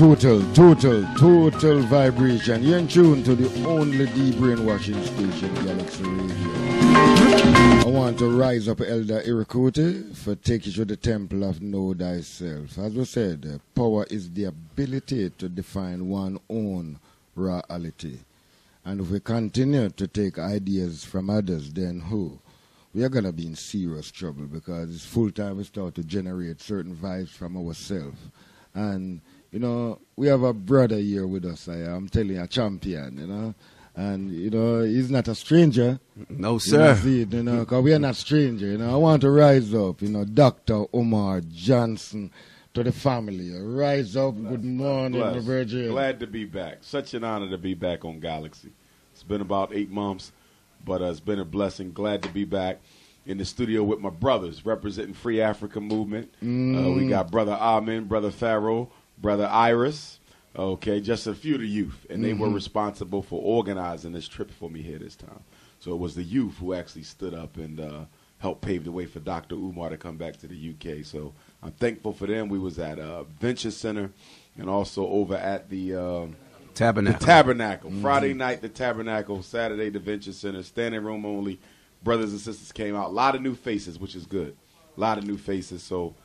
Total vibration. You're in tune to the only de-brainwashing station, Galaxy Radio. I want to rise up Elder Irikuti for take you to the temple of Know Thyself. As we said, power is the ability to define one's own reality. And if we continue to take ideas from others, then who? We are going to be in serious trouble because it's full time we start to generate certain vibes from ourselves. And, you know, we have a brother here with us. I'm telling you, a champion, you know. And, you know, he's not a stranger. No, sir. You know, because we are not strangers, you know. I want to rise up, you know, Dr. Umar Johnson to the family. Rise up. Good morning, my Virgin. Glad to be back. Such an honor to be back on Galaxy. It's been about 8 months, but it's been a blessing. Glad to be back in the studio with my brothers representing Free Africa Movement. We got Brother Amin, Brother Pharaoh, Brother Iris. Okay, just a few of the youth, and they were responsible for organizing this trip for me here this time. So it was the youth who actually stood up and helped pave the way for Dr. Umar to come back to the UK. So I'm thankful for them. We was at Venture Center and also over at the Tabernacle. The Tabernacle. Friday night, the Tabernacle. Saturday, the Venture Center. Standing room only. Brothers and sisters came out. A lot of new faces, which is good. A lot of new faces. So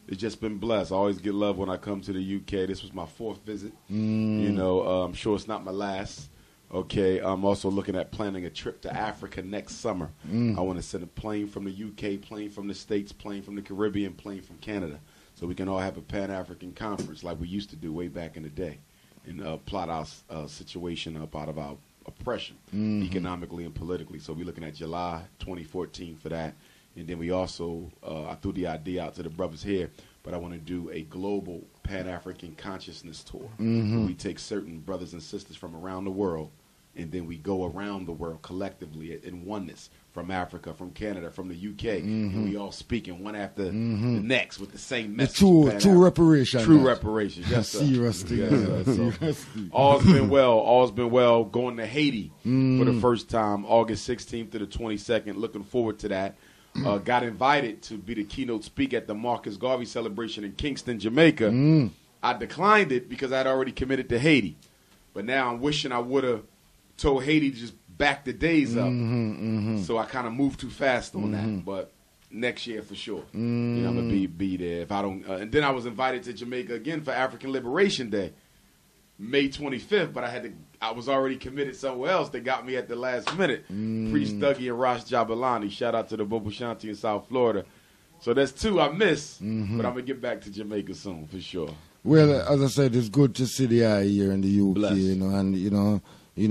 it's just been blessed. I always get love when I come to the UK. This was my 4th visit. You know, I'm sure it's not my last. Okay, I'm also looking at planning a trip to Africa next summer. I want to send a plane from the UK, plane from the States, plane from the Caribbean, plane from Canada, so we can all have a Pan-African conference like we used to do way back in the day and plot our situation up out of our oppression economically and politically. So we're looking at July 2014 for that. And then we also, I threw the idea out to the brothers here, but I want to do a global Pan-African consciousness tour. We take certain brothers and sisters from around the world, and then we go around the world collectively in oneness, from Africa, from Canada, from the UK, and we all speaking one after the next with the same message. True reparations. True reparations, yes, sir. Seriously. All's been well. All's been well. Going to Haiti for the first time, August 16th to the 22nd. Looking forward to that. Got invited to be the keynote speaker at the Marcus Garvey celebration in Kingston, Jamaica. I declined it because I'd already committed to Haiti. But now I'm wishing I would have told Haiti to just back the days up. So I kind of moved too fast on that. But next year for sure. You know, I'm going to be there. If I don't, and then I was invited to Jamaica again for African Liberation Day, May 25th, but I was already committed somewhere else. They got me at the last minute. Priest Dougie and Rosh Jabalani. Shout out to the Bobo Shanti in South Florida. So there's 2 I missed, but I'm going to get back to Jamaica soon for sure. Well, as I said, it's good to see the eye here in the UK, Bless. you know, and you know,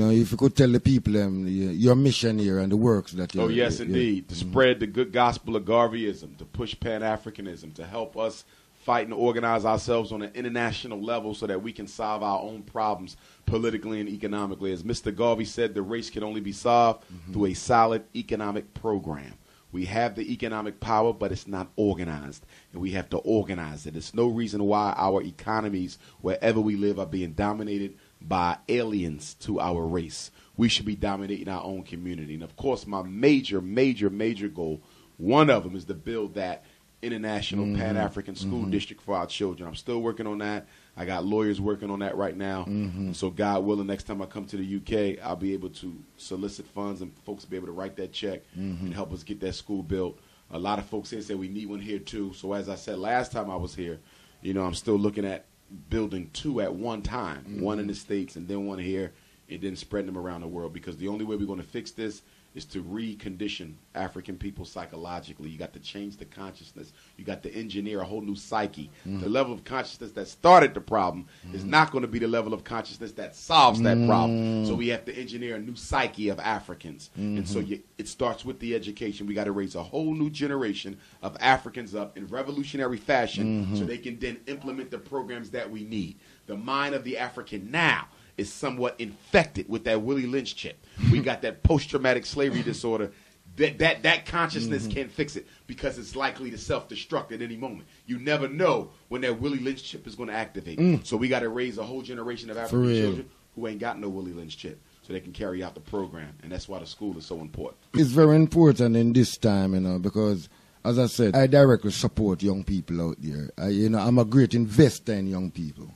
if you could tell the people your mission here and the works that you. Oh yes, indeed, to spread the good gospel of Garveyism, to push Pan-Africanism, to help us fight and organize ourselves on an international level so that we can solve our own problems politically and economically. As Mr. Garvey said, the race can only be solved through a solid economic program. We have the economic power, but it's not organized, and we have to organize it. There's no reason why our economies, wherever we live, are being dominated by aliens to our race. We should be dominating our own community. And, of course, my major goal, one of them, is to build that international Pan-African school district for our children. I'm still working on that. I got lawyers working on that right now. So God willing, next time I come to the UK, I'll be able to solicit funds and folks will be able to write that check and help us get that school built. A lot of folks here say we need one here too. So as I said last time I was here, you know, I'm still looking at building 2 at one time, one in the States and then one here, and then spreading them around the world, because the only way we're going to fix this is to recondition African people psychologically. You got to change the consciousness. You got to engineer a whole new psyche. The level of consciousness that started the problem is not going to be the level of consciousness that solves that problem. So we have to engineer a new psyche of Africans. And so it starts with the education. We got to raise a whole new generation of Africans up in revolutionary fashion so they can then implement the programs that we need. The mind of the African now is somewhat infected with that Willie Lynch chip. We got that post-traumatic slavery disorder. That consciousness can't fix it because it's likely to self-destruct at any moment. You never know when that Willie Lynch chip is going to activate. So we got to raise a whole generation of African children who ain't got no Willie Lynch chip so they can carry out the program. And that's why the school is so important. It's very important in this time, you know, because as I said, I directly support young people out there. I'm a great investor in young people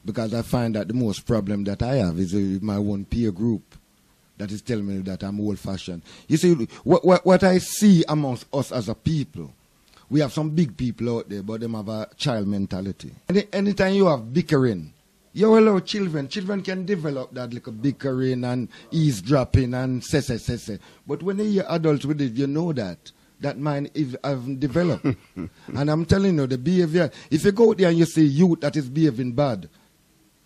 because I find that the most problem that I have is my own peer group that is telling me that I'm old-fashioned. You see, what I see amongst us as a people, we have some big people out there, but them have a child mentality. Anytime you have bickering, you allow children. Children can develop that little bickering and eavesdropping and say. But when they hear adults with it, you know that mind is developed. And I'm telling you, the behavior, if you go out there and you see youth that is behaving bad,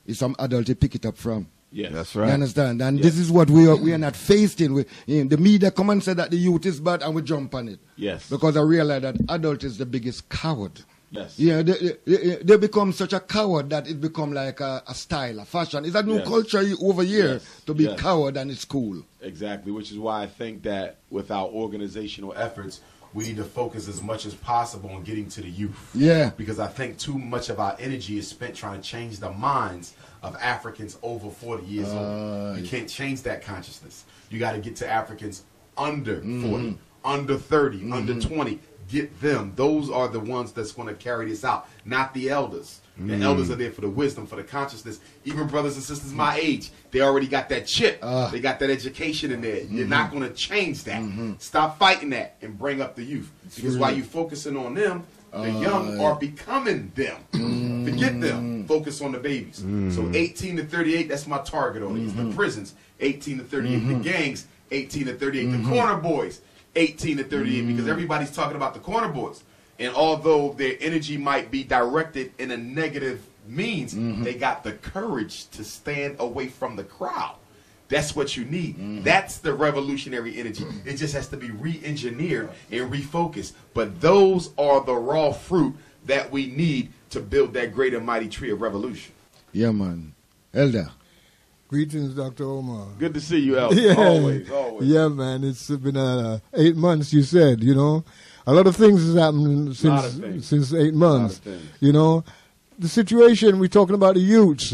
it's some adult you pick it up from. Yes, that's right. You understand? And this is what we are not faced in. The media come and say that the youth is bad and we jump on it. Yes. Because I realize that adult is the biggest coward. Yes. Yeah, they become such a coward that it become like a style, a fashion. It's a new culture over here to be coward, and it's cool. Exactly, which is why I think that with our organizational efforts, we need to focus as much as possible on getting to the youth. Yeah. Because I think too much of our energy is spent trying to change the minds of Africans over 40 years old. You can't change that consciousness. You got to get to Africans under 40, under 30, under 20. Get them. Those are the ones that's going to carry this out, not the elders. The elders are there for the wisdom, for the consciousness. Even brothers and sisters my age, they already got that chip. They got that education in there. You're not going to change that. Stop fighting that and bring up the youth. Because while you're focusing on them, the young are becoming them. Forget them. Focus on the babies. So 18 to 38, that's my target audience. The prisons, 18 to 38. The gangs, 18 to 38. The corner boys, 18 to 38, because everybody's talking about the corner boys. And although their energy might be directed in a negative means, they got the courage to stand away from the crowd. That's what you need. That's the revolutionary energy. It just has to be re-engineered and refocused. But those are the raw fruit that we need to build that great and mighty tree of revolution. Yeah, man. Elder. Greetings, Dr. Omar. Good to see you, Elder. Yeah. Always. Yeah, man. It's been 8 months, you said, you know. A lot of things has happened since 8 months. You know, the situation, we're talking about the youths.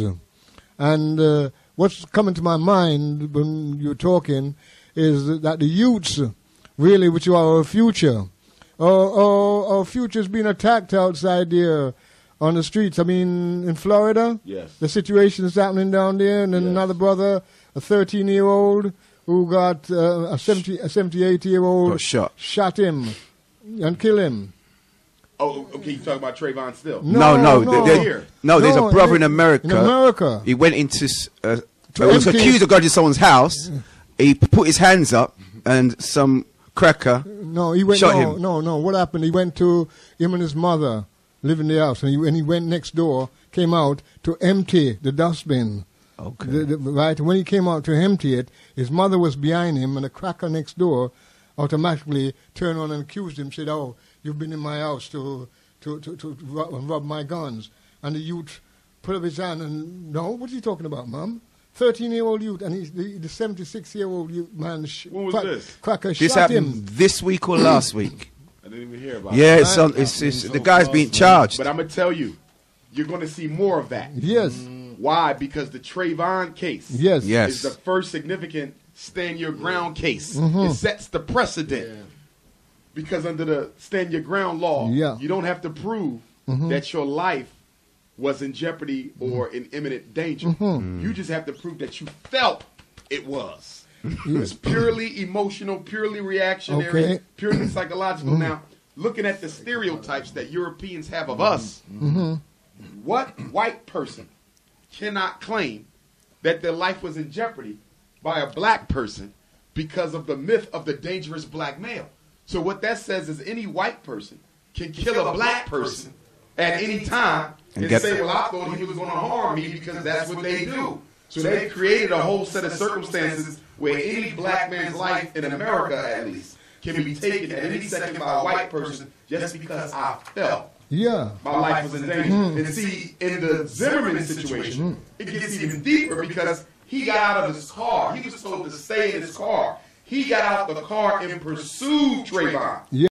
And what's coming to my mind when you're talking is that the youths, really, which are our future, our future's being attacked outside there on the streets. I mean, in Florida, the situation is happening down there. And then another brother, a 13-year-old, who got a 78-year-old shot him and kill him. Oh, okay. You talking about Trayvon still? No. There's a brother in America. In America, he went into. Was accused of going to someone's house. He put his hands up, and some cracker. Shot him. No. What happened? He went to him and his mother live in the house, and he went next door. Came out to empty the dustbin. Okay. Right. When he came out to empty it, his mother was behind him, and the cracker next door automatically turned on and accused him, said, "Oh, you've been in my house to rob my guns." And the youth put up his hand and, "No, what are you talking about, Mom?" 13-year-old youth, and the 76-year-old man, cracker, shot him. This week or last week? I didn't even hear about it. The guy's being charged. But I'm going to tell you, you're going to see more of that. Yes. Why? Because the Trayvon case is the first significant stand your ground case. It sets the precedent. Because under the stand your ground law, you don't have to prove that your life was in jeopardy or in imminent danger. You just have to prove that you felt it was. It's purely emotional, purely reactionary, purely psychological. Now, looking at the stereotypes that Europeans have of us, what white person cannot claim that their life was in jeopardy by a black person because of the myth of the dangerous black male? So what that says is any white person can kill a black person at any time and say, well, I thought he was going to harm me because that's what they do. So they created a whole set of circumstances where any black man's life, in America at least, can be taken at any second by a white person just because I felt my life was in danger. And see, in the Zimmerman situation, it gets even deeper because he got out of his car. He was told to stay in his car. He got out the car and pursued Trayvon.